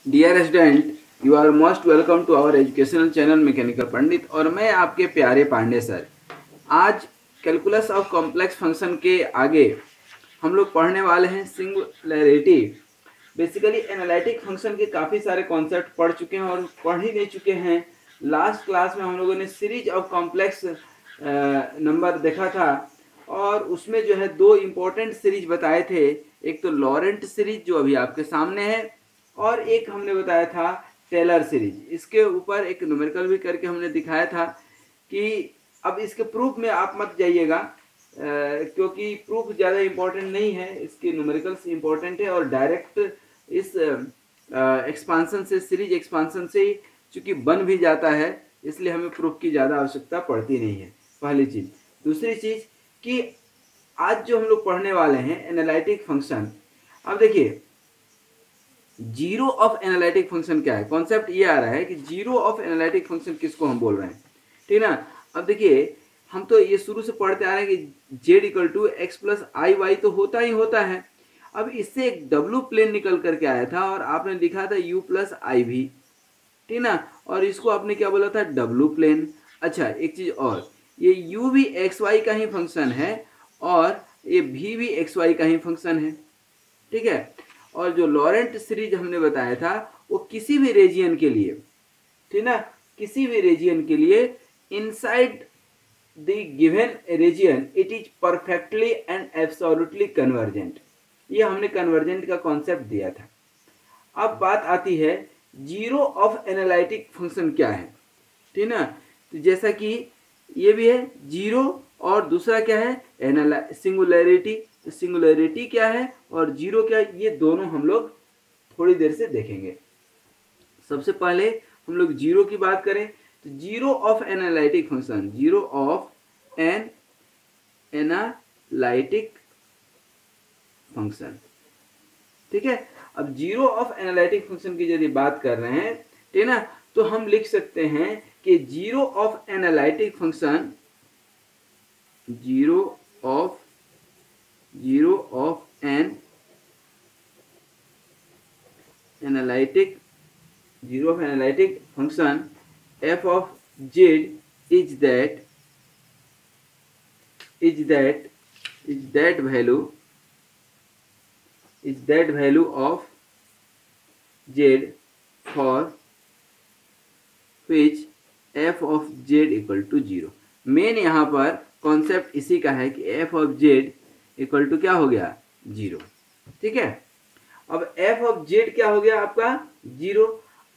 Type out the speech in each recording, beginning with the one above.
Dear student, you are most welcome to our educational channel mechanical Pandit. और मैं आपके प्यारे पांडे सर। आज कैलकुलस ऑफ कॉम्प्लेक्स फंक्शन के आगे हम लोग पढ़ने वाले हैं सिंगुलैरिटी। बेसिकली एनालिटिक फंक्शन के काफ़ी सारे कॉन्सेप्ट पढ़ चुके हैं और पढ़ ही नहीं चुके हैं। लास्ट क्लास में हम लोगों ने सीरीज ऑफ कॉम्प्लेक्स नंबर देखा था और उसमें जो है दो इम्पोर्टेंट सीरीज बताए थे। एक तो लॉरेंट सीरीज जो अभी आपके सामने है, और एक हमने बताया था टेलर सीरीज। इसके ऊपर एक न्यूमेरिकल भी करके हमने दिखाया था कि अब इसके प्रूफ में आप मत जाइएगा, क्योंकि प्रूफ ज़्यादा इम्पोर्टेंट नहीं है, इसके न्यूमेरिकल्स इम्पोर्टेंट है और डायरेक्ट इस एक्सपांसन से, सीरीज एक्सपांसन से ही चूँकि बन भी जाता है, इसलिए हमें प्रूफ की ज़्यादा आवश्यकता पड़ती नहीं है। पहली चीज़। दूसरी चीज़ कि आज जो हम लोग पढ़ने वाले हैं एनालिटिक फंक्शन, अब देखिए जीरो ऑफ एनालिटिक फंक्शन क्या है। कॉन्सेप्ट ये आ रहा है कि जीरो ऑफ एनालिटिक फंक्शन किसको हम बोल रहे हैं, ठीक ना। अब देखिए हम तो ये शुरू से पढ़ते आ रहे हैं कि z equal to x plus i y तो होता ही होता है। अब इससे एक डब्लू प्लेन निकल करके आया था और आपने लिखा था यू प्लस आई भी, ठीक ना, और इसको आपने क्या बोला था, डब्लू प्लेन। अच्छा एक चीज और, ये यू भी एक्स वाई का ही फंक्शन है और ये भी एक्स वाई का ही फंक्शन है, ठीक है। और जो लॉरेंट सीरीज हमने बताया था वो किसी भी रीजियन के लिए, ठीक ना, किसी भी रीजियन के लिए inside the given region it is perfectly and absolutely convergent. ये हमने कन्वर्जेंट का कॉन्सेप्ट दिया था। अब बात आती है जीरो ऑफ एनालिटिक फंक्शन क्या है, ठीक ना। तो जैसा कि ये भी है जीरो और दूसरा क्या है सिंगुलैरिटी। तो सिंगुलैरिटी क्या है और जीरो क्या है, ये दोनों हम लोग थोड़ी देर से देखेंगे। सबसे पहले हम लोग जीरो की बात करें तो zero of analytic function, zero of an analytic function, ठीक है। अब जीरो ऑफ एनालिटिक फंक्शन की यदि बात कर रहे हैं, ठीक ना, तो हम लिख सकते हैं कि zero of analytic function, zero of an analytic, zero of analytic function f of z is that value of z for which f of z equal to zero. Main यहाँ पर कॉन्सेप्ट इसी का है कि f of z equal to क्या हो गया, zero, ठीक है। अब f of z क्या हो गया आपका, जीरो।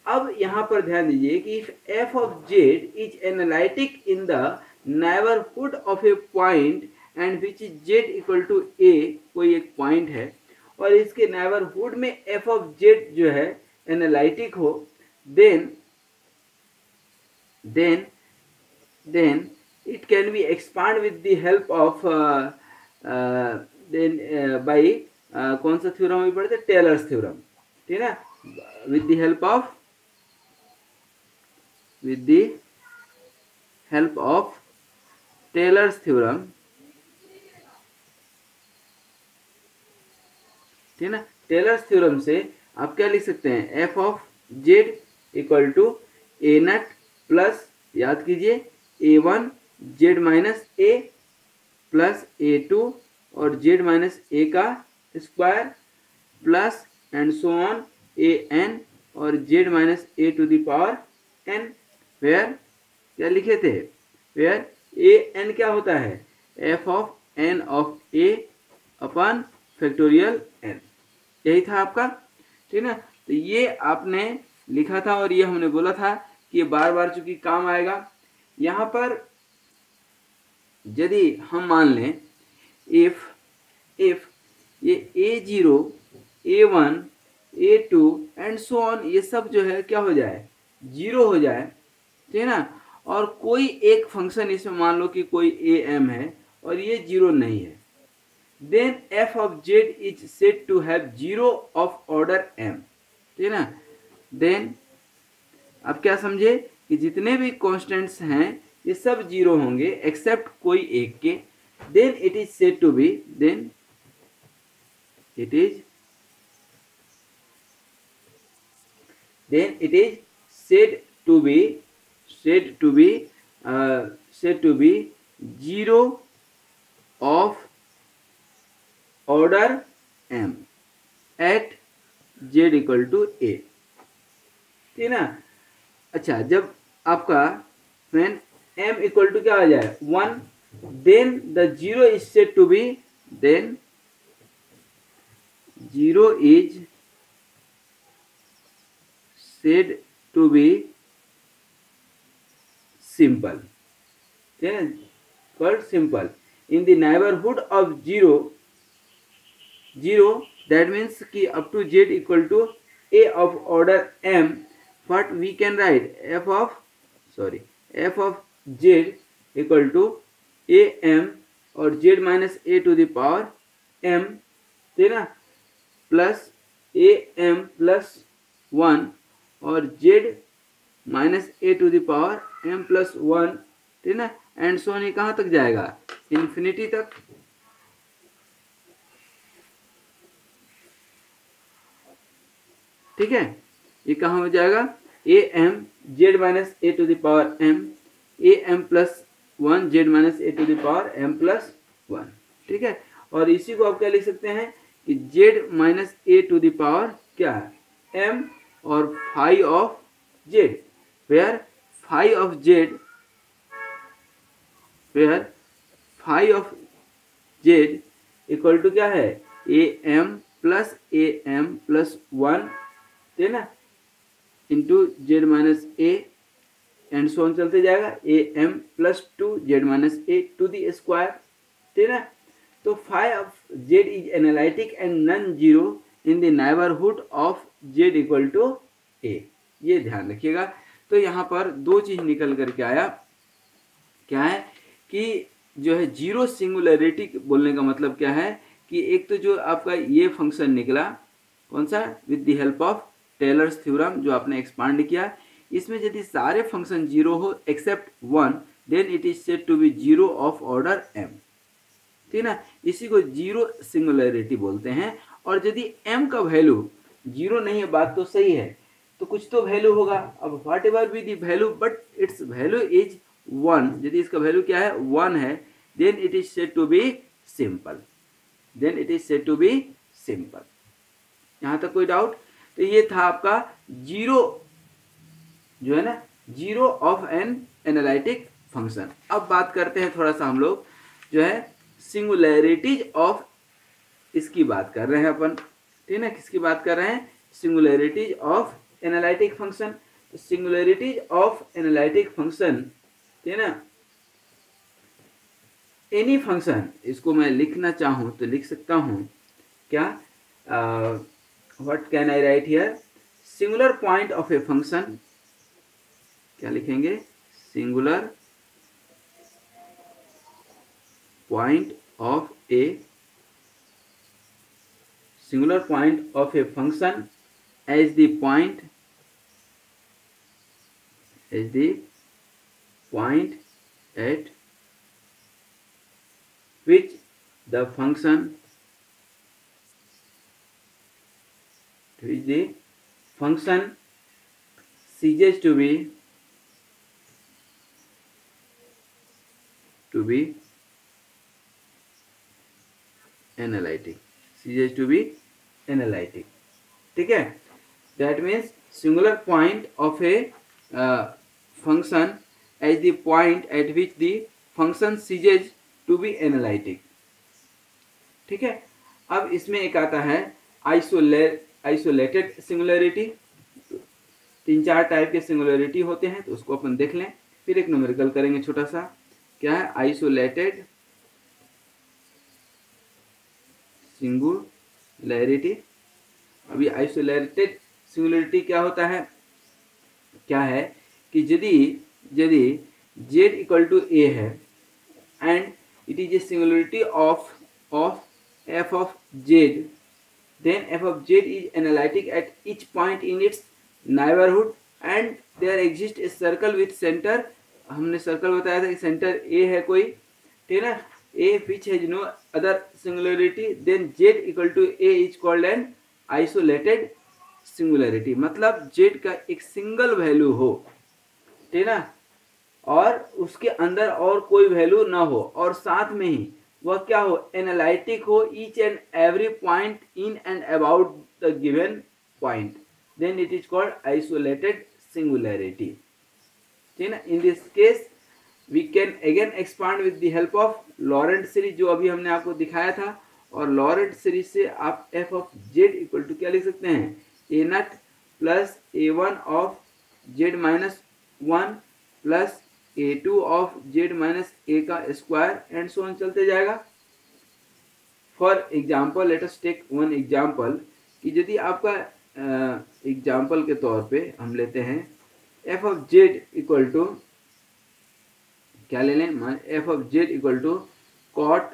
अब यहाँ पर ध्यान दीजिए कि if f of z is analytic in the neighborhood of a point and which is z equal to a, कोई एक पॉइंट है और इसके नेबरहुड में f of z जो है एनालिटिक हो, then it can be expand with the help of by कौन सा थ्योरम अभी पढ़ते, टेलर्स थ्योरम, ठीक है ना। with the help of Taylor's theorem, ठीक है ना। टेलर्स थ्योरम से आप क्या लिख सकते हैं, f of z equal to a naught plus, याद कीजिए a1 z माइनस ए प्लस a2 और z माइनस ए का square plus and so on an और z minus a to the power n, where क्या लिखे थे, वेयर an क्या होता है, f of n of a upon factorial n, यही था आपका, ठीक ना। तो ये आपने लिखा था और ये हमने बोला था कि ये बार बार चूंकि काम आएगा। यहाँ पर यदि हम मान लें इफ ये a0 a1 a2 and so on ये सब जो है क्या हो जाए, जीरो हो जाए, ठीक है ना। और कोई एक फंक्शन इसमें मान लो कि कोई am है और ये जीरो नहीं है, then f of z is said to have zero of order m, ठीक है ना। then अब क्या समझे कि जितने भी कांस्टेंट्स हैं ये सब जीरो होंगे एक्सेप्ट कोई एक के, then it is said to be, then it is then it is said to be said to be said to be zero of order m at z equal to A, ठीक है ना। अच्छा, जब आपका when m equal to क्या आ जाए 1, then the zero is said to be, then zero is said to be simple, ठीक है, called simple in the neighborhood of 0, that means कि up to z equal to a of order m, what we can write f of z equal to a m और z minus a to the power m, ठीक है ना, plus a m plus 1 और z minus a to the power m plus 1, ठीक है ना, and so on. ये कहाँ तक जाएगा? इन्फिनिटी तक। ठीक है, ये कहाँ हो जाएगा? A m z minus a to the power m, a m plus 1 z minus a to the power m plus 1, ठीक है। और इसी को आप क्या लिख सकते हैं कि z minus a to the power क्या है? एम और f of z, where f of Z equal to क्या है? ए एम प्लस 1, ठीक है ना, into z minus a and so on चलते जाएगा, a m plus 2 z minus a to the square, ठीक है ना। तो f of z is analytic and non zero in the neighbourhood of Z equal to ए, ये ध्यान रखिएगा। तो यहाँ पर दो चीज निकल करके आया, क्या है कि जो है जीरो सिंगुलरिटी बोलने का मतलब क्या है कि एक तो जो आपका ये फंक्शन निकला, कौन सा? With the help of Taylor's theorem जो आपने एक्सपांड किया, इसमें यदि सारे फंक्शन जीरो हो except 1, then it is said to be zero of order m, ठीक है ना। इसी को जीरो सिंगुलरिटी बोलते हैं। और यदि m का वैल्यू जीरो नहीं है, बात तो सही है, तो कुछ तो वैल्यू होगा। अब whatever be the value but it's value is 1, यदि इसका वैल्यू क्या है? 1 है, then it is said to be simple, यहाँ तक कोई डाउट? तो ये था आपका जीरो, जो है ना, zero of an analytic function. अब बात करते हैं थोड़ा सा हम लोग जो है सिंगुलरिटीज ऑफ, इसकी बात कर रहे हैं अपन, ठीक है ना। किसकी बात कर रहे हैं? Singularities of analytic function. तो सिंगुलरिटीज ऑफ एनालिटिक फंक्शन, ठीक है ना, एनी फंक्शन, इसको मैं लिखना चाहूं तो लिख सकता हूं क्या? What can I write here? Singular point of a function, क्या लिखेंगे? Singular point of a function as the point at which the function ceases to be analytic, ठीक है। that means singular point of a function as the point at which the function ceases to be analytic, ठीक है। अब इसमें एक आता है isolated singularity. 3-4 type के सिंगुलरिटी होते हैं, तो उसको अपन देख लें, फिर एक न्यूमेरिकल करेंगे छोटा सा। क्या है आइसोलेटेड सिंगुलरिटी? अभी आइसोलेटेड सिंगुलरिटी क्या होता है? क्या है कि यदि z इक्वल टू a है and it is a singularity of f of z, then f of z is analytic at each point in its neighborhood and there exists a circle with center, हमने circle बताया था कि centre a है कोई, ठीक है ना, a which has no other singularity, then z equal to a is called an isolated singularity, मतलब जेड का एक सिंगल वैल्यू हो, ठीक है ना, और उसके अंदर और कोई वैल्यू ना हो, और साथ में ही वह क्या हो, एनालिटिक हो each and every point in and about the given point, then it is called isolated singularity, ठीक है ना। In this case we can again expand with the help of Laurent series, जो अभी हमने आपको दिखाया था, और लॉरेंट सीरीज से आप F of Z equal to क्या लिख सकते हैं, a naught plus a one of z minus one plus a two of z minus a का स्क्वायर एंड सो ऑन चलते जाएगा। For example let us take one example, कि यदि आपका एग्जाम्पल के तौर पे हम लेते हैं f of Z equal to क्या ले लें, f of Z equal to cot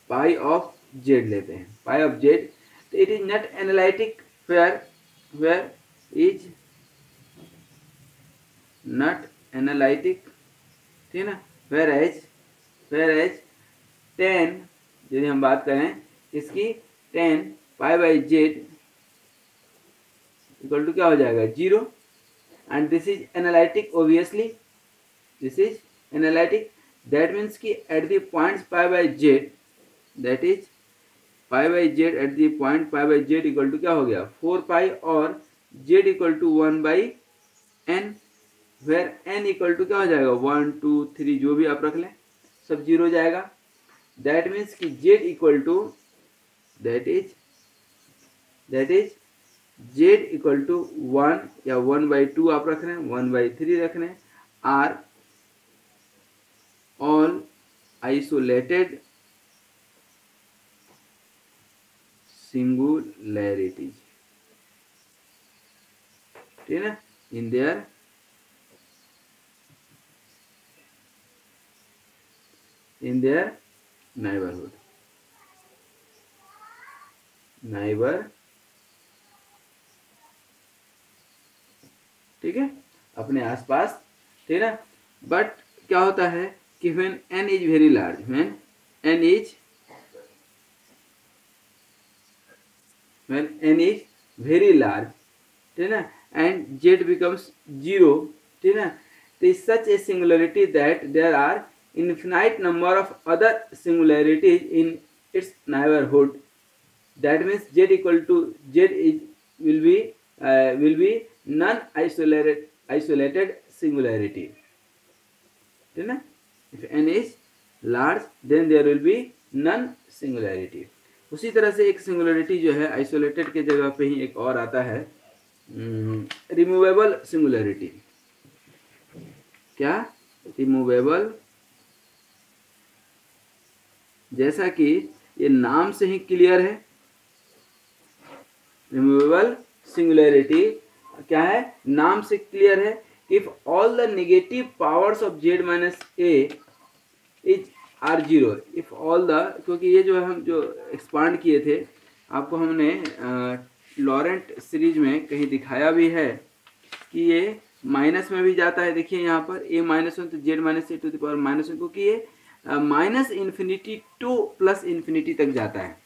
pi of z लेते हैं, पाई ऑफ जेड, तो it is not analytic where is not analytic, ठीक है ना, वेयर एज 10, यदि हम बात करें इसकी 10 pi by z equal to क्या हो जाएगा 0, and this is analytic, obviously this is analytic, that means कि at the points pi by z, that is pi by z at the point pi by z equal to क्या हो गया 4 pi, और z equal to 1 by n, where n equal to क्या हो जाएगा 1 2 3 जो भी आप रख लें सब 0 हो जाएगा, दैट मीन्स कि z equal to that is z equal to 1 या 1 बाई 2 आप रख रहे हैं, 1 बाई 3 रख रहे हैं, आर ऑल आइसोलेटेड सिंगुलैरिटीज, ठीक है ना, इन देयर neighborhood, ठीक है, अपने आसपास, ठीक है ना। बट क्या होता है कि when n is very large, when n is very large, ठीक है ना, and z becomes 0, ठीक है ना, तो is such a singularity that there are infinite number of other singularities in its neighborhood, that means z equal to will be non isolated singularity, ठीक है ना, if n is large then there will be non singularity। उसी तरह से एक singularity जो है isolated के जगह पे ही एक और आता है, रिमूवेबल सिंगुलरिटी, क्या रिमूवेबल, जैसा कि ये नाम से ही क्लियर है, रिमूवेबल सिंगुलरिटी क्या है, नाम से क्लियर है, if all the negative powers of z minus a is are 0, if all the, क्योंकि ये जो है हम जो एक्सपांड किए थे आपको हमने लॉरेंट सीरीज में कहीं दिखाया भी है कि ये माइनस में भी जाता है, देखिए यहाँ पर a माइनस 1 तो z minus a to the power minus 1, क्योंकि ये minus infinity to plus infinity तक जाता है,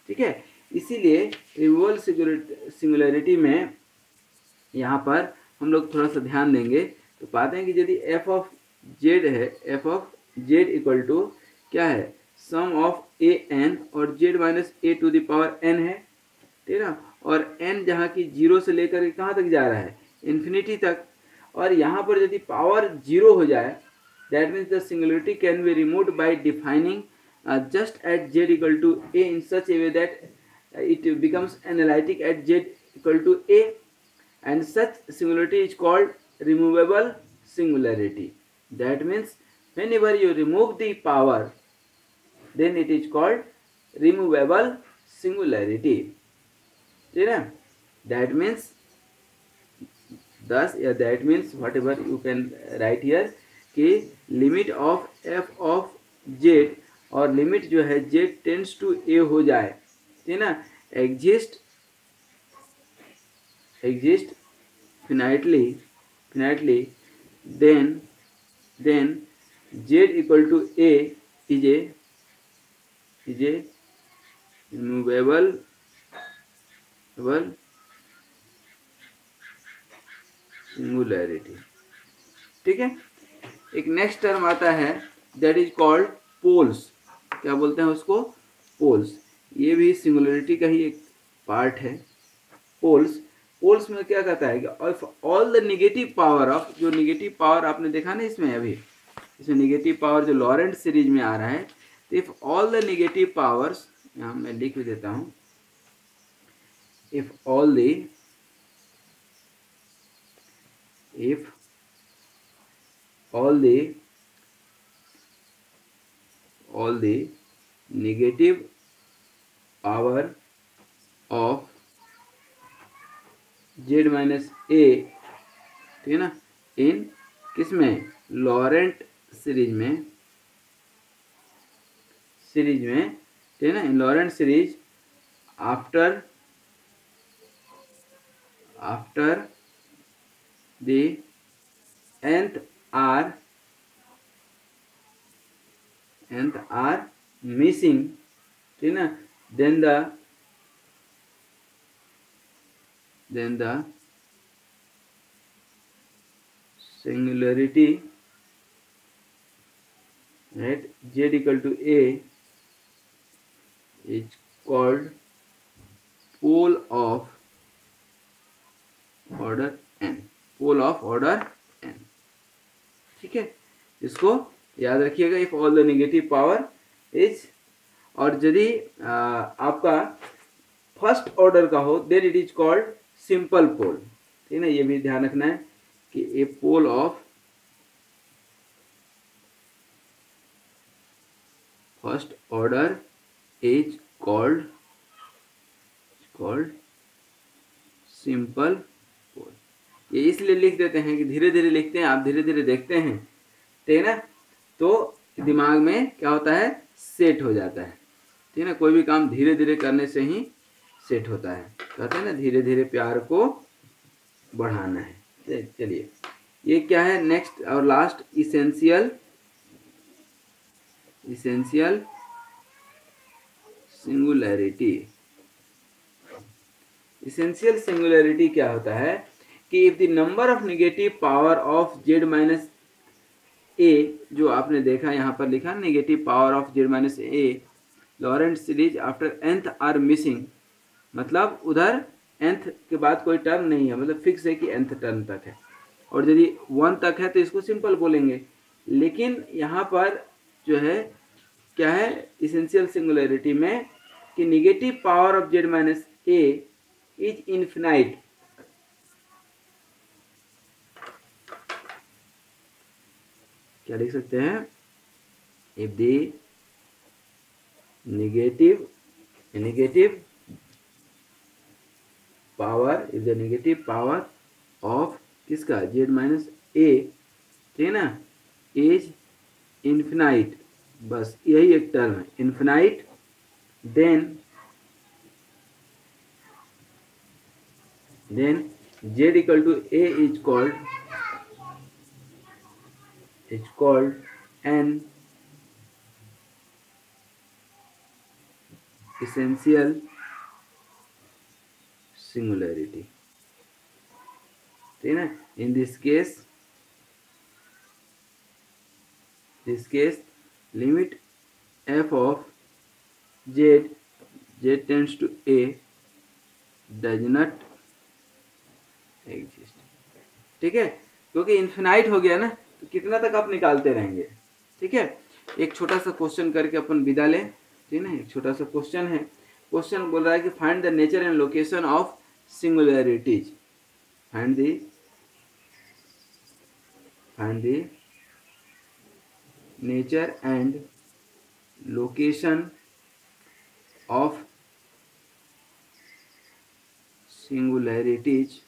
ठीक है, इसीलिए रिमूवेबल सिंगुलरिटी में यहाँ पर हम लोग थोड़ा सा ध्यान देंगे तो पाते हैं कि यदि एफ ऑफ जेड है, f of Z equal to क्या है सम ऑफ ए एन, और z minus a to the power n है, ठीक है ना, और एन जहाँ की 0 से लेकर कहाँ तक जा रहा है इन्फिनिटी तक, और यहाँ पर यदि पावर 0 हो जाए that means the singularity can be removed by defining just at z equal to a in such a way that it becomes analytic at z equal to a, and such singularity is called removable singularity. That means whenever you remove the power then it is called removable singularity, ठीक है, that means thus that means whatever you can write here कि limit of f of z और limit जो है z tends to a हो जाए, ठीक है ना, exist finitely then z equal to a is a removable singularity. ठीक है, एक नेक्स्ट टर्म आता है दैट इज कॉल्ड पोल्स। क्या बोलते हैं उसको? पोल्स। ये भी सिंगुलैरिटी का ही एक पार्ट है। पोल्स, पोल्स में क्या कहता है कि all the negative power of, जो नेगेटिव पावर आपने देखा ना इसमें, अभी इसमें नेगेटिव पावर जो लॉरेंट सीरीज में आ रहा है, तो if all the negative powers, यहाँ मैं लिख भी देता हूँ, if all the negative power of z minus a, ठीक है ना, इन किसमें? लॉरेंट सीरीज में, ठीक है ना, in Laurent series after the nth are missing, ठीक है ना, then the singularity, right, z equal to a is called pole of order n, pole of order n। ठीक है, इसको याद रखिएगा, if all the negative power is, और यदि आपका फर्स्ट ऑर्डर का हो then it is called simple pole. ठीक है ना, ये भी ध्यान रखना है कि a pole of first order is called simple pole. ये इसलिए लिख देते हैं कि धीरे धीरे लिखते हैं, आप धीरे धीरे देखते हैं, ठीक है ना, तो दिमाग में क्या होता है, सेट हो जाता है। ठीक है ना, कोई भी काम धीरे धीरे करने से ही सेट होता है। कहते हैं ना, धीरे धीरे प्यार को बढ़ाना है। चलिए, ये क्या है नेक्स्ट और last, essential singularity. Essential singularity क्या होता है कि if the number of negative power of z minus a, जो आपने देखा यहाँ पर लिखा negative power of z minus a Laurent series after nth are missing, मतलब उधर nth के बाद कोई टर्म नहीं है, मतलब फिक्स है कि nth टर्म तक है, और यदि 1 तक है तो इसको सिंपल बोलेंगे। लेकिन यहाँ पर जो है क्या है इसेंशियल सिंगुलैरिटी में कि negative power of z minus a is infinite. क्या लिख सकते हैं? If the negative power of किसका, z माइनस a, ठीक है ना, इज इन्फिनाइट, बस यही एक टर्म है, infinite, then z equal to a is called an essential singularity। ठीक है ना, in this case limit f of z tends to a does not exist। ठीक है, क्योंकि इन्फिनाइट हो गया ना, तो कितना तक आप निकालते रहेंगे। ठीक है, एक छोटा सा क्वेश्चन करके अपन विदा लें। ठीक है ना, एक छोटा सा क्वेश्चन है, क्वेश्चन बोल रहा है कि find the nature and location of singularities, find the nature and location of singularities,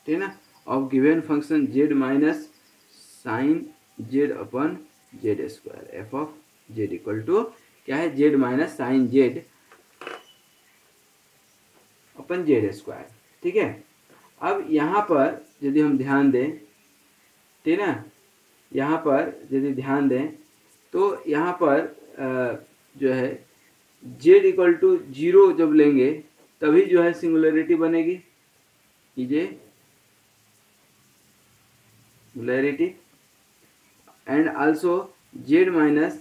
ठीक है ना, of given function z minus sine z upon z square, F of z equal to क्या है, z minus sine z upon z square. ठीक है, अब यहाँ पर यदि हम ध्यान दें, ठीक है ना, यहाँ पर यदि ध्यान दें तो यहाँ पर जो है z इक्वल टू 0 जब लेंगे तभी जो है सिंगुलैरिटी बनेगी। कीजिए, singularity and also z minus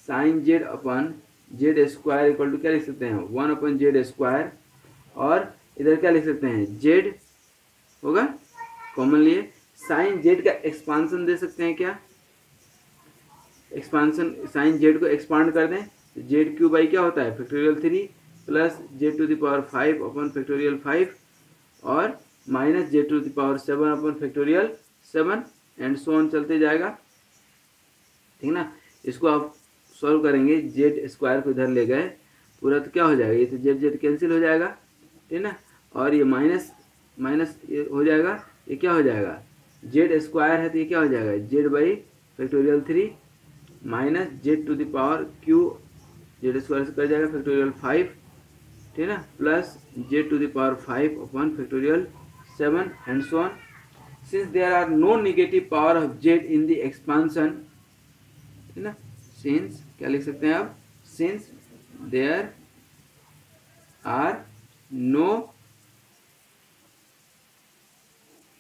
sine z upon z square equal to क्या लिख सकते हैं 1 अपन जेड स्क्वायर, और इधर क्या लिख सकते हैं जेड होगा कॉमन लिए, साइन जेड का एक्सपांसन दे सकते हैं क्या, एक्सपांसन साइन जेड को एक्सपांड कर दें तो जेड क्यू बाई क्या होता है factorial 3 plus z to the power 5 upon factorial 5 और minus z to the power 7 upon factorial 7 and so on चलते जाएगा, ठीक ना। इसको आप सॉल्व करेंगे, जेड स्क्वायर को इधर ले गए पूरा तो क्या हो जाएगा, ये तो जेड जेड कैंसिल हो जाएगा, ठीक ना, और ये माइनस माइनस ये हो जाएगा, ये क्या हो जाएगा जेड स्क्वायर है तो ये क्या हो जाएगा z by factorial 3 minus z to the power cube z square से कर जाएगा फैक्टोरियल 5, ठीक ना, plus z to the power 5 upon factorial 7 and so on. Since there are no negative power of z in the expansion, ठीक ना, since क्या लिख सकते हैं आप, since there are no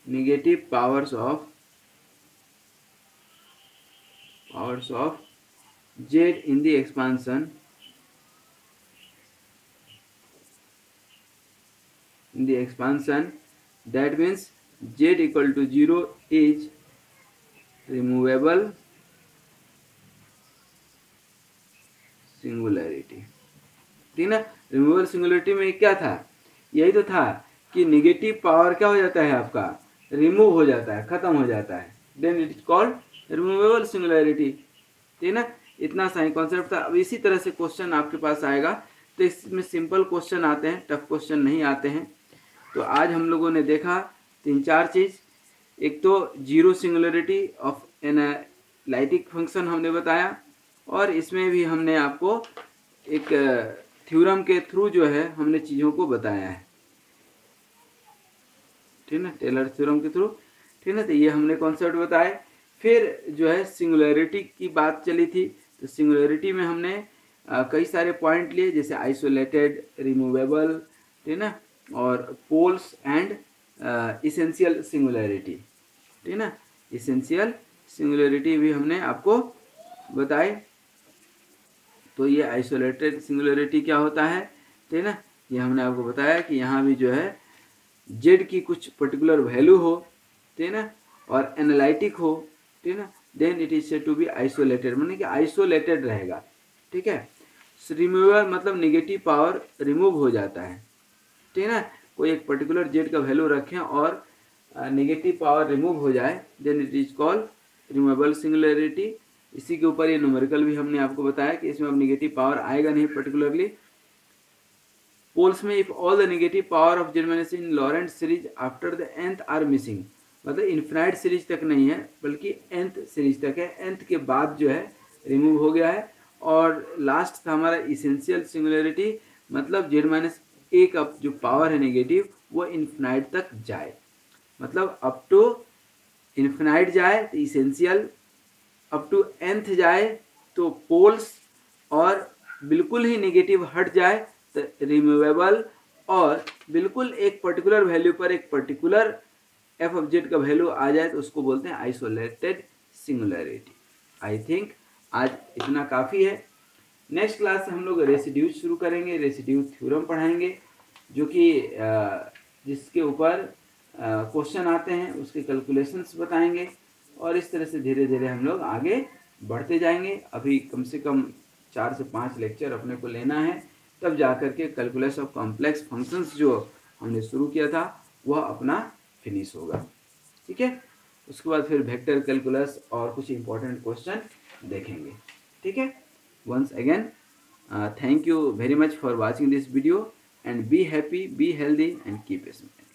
negative powers of z in the expansion that means z equal to 0 is removable singularity, ठीक ना। Removable singularity में क्या था, यही तो था कि नेगेटिव पावर क्या हो जाता है आपका रिमूव हो जाता है, खत्म हो जाता है, then it is called removable singularity, ठीक ना। इतना सा ही कॉन्सेप्ट था। अब इसी तरह से क्वेश्चन आपके पास आएगा तो इसमें सिंपल क्वेश्चन आते हैं, टफ क्वेश्चन नहीं आते हैं। तो आज हम लोगों ने देखा 3-4 चीज़, एक तो zero singularity of analytic function हमने बताया, और इसमें भी हमने आपको एक थ्योरम के थ्रू जो है हमने चीज़ों को बताया है, ठीक ना, टेलर थ्योरम के थ्रू, ठीक ना। तो ये हमने कॉन्सेप्ट बताए। फिर जो है सिंगुलैरिटी की बात चली थी, तो सिंगुलैरिटी में हमने कई सारे पॉइंट लिए, जैसे आइसोलेटेड, रिमूवेबल, ठीक ना, और पोल्स एंड इसेंशियल सिंगुलैरिटी, ठीक ना। इसेंशियल सिंगुलैरिटी भी हमने आपको बताए। तो ये आइसोलेटेड सिंगुलैरिटी क्या होता है, ठीक ना, ये हमने आपको बताया कि यहाँ भी जो है जेड की कुछ पर्टिकुलर वैल्यू हो, ठीक ना, और एनालिटिक हो, ठीक ना, then it is said to be isolated, माने कि आइसोलेटेड रहेगा, ठीक है। रिमूवल मतलब नेगेटिव पावर रिमूव हो जाता है, ठीक ना, कोई एक पर्टिकुलर जेड का वैल्यू रखें और नेगेटिव पावर रिमूव हो जाए, then it is called removable singularity. इसी के ऊपर ये न्यूमेरिकल भी हमने आपको बताया कि इसमें अब नेगेटिव पावर आएगा नहीं पर्टिकुलरली। पोल्स में if all the negative power of z minus in Laurent series after the nth are missing, मतलब इनफिनाइट सीरीज तक नहीं है बल्कि nth सीरीज तक है, nth के बाद जो है रिमूव हो गया है। और लास्ट था हमारा इसेंशियल सिंगुलैरिटी, मतलब जेड माइनस ए का जो पावर है नेगेटिव वो इनफिनाइट तक जाए, मतलब अप टू इनफिनाइट जाए तो इसेंशियल, अप टू nth जाए तो पोल्स, और बिल्कुल ही नेगेटिव हट जाए तो रिमूवेबल, और बिल्कुल एक पर्टिकुलर वैल्यू पर एक पर्टिकुलर एफ ऑफ जेड का वैल्यू आ जाए तो उसको बोलते हैं आइसोलेटेड सिंगुलैरिटी। आई थिंक आज इतना काफ़ी है। नेक्स्ट क्लास से हम लोग रेसिड्यूज शुरू करेंगे, रेसिड्यू थ्योरम पढ़ाएंगे, जो कि जिसके ऊपर क्वेश्चन आते हैं उसके कैलकुलेशंस बताएंगे, और इस तरह से धीरे धीरे हम लोग आगे बढ़ते जाएंगे। अभी कम से कम 4 से 5 लेक्चर अपने को लेना है, तब जाकर के कैलकुलस ऑफ कॉम्प्लेक्स फंक्शंस जो हमने शुरू किया था वह अपना फिनिश होगा, ठीक है। उसके बाद फिर वेक्टर कैलकुलस और कुछ इंपॉर्टेंट क्वेश्चन देखेंगे, ठीक है। Once again thank you very much for watching this video, and be happy, be healthy and keep smiling.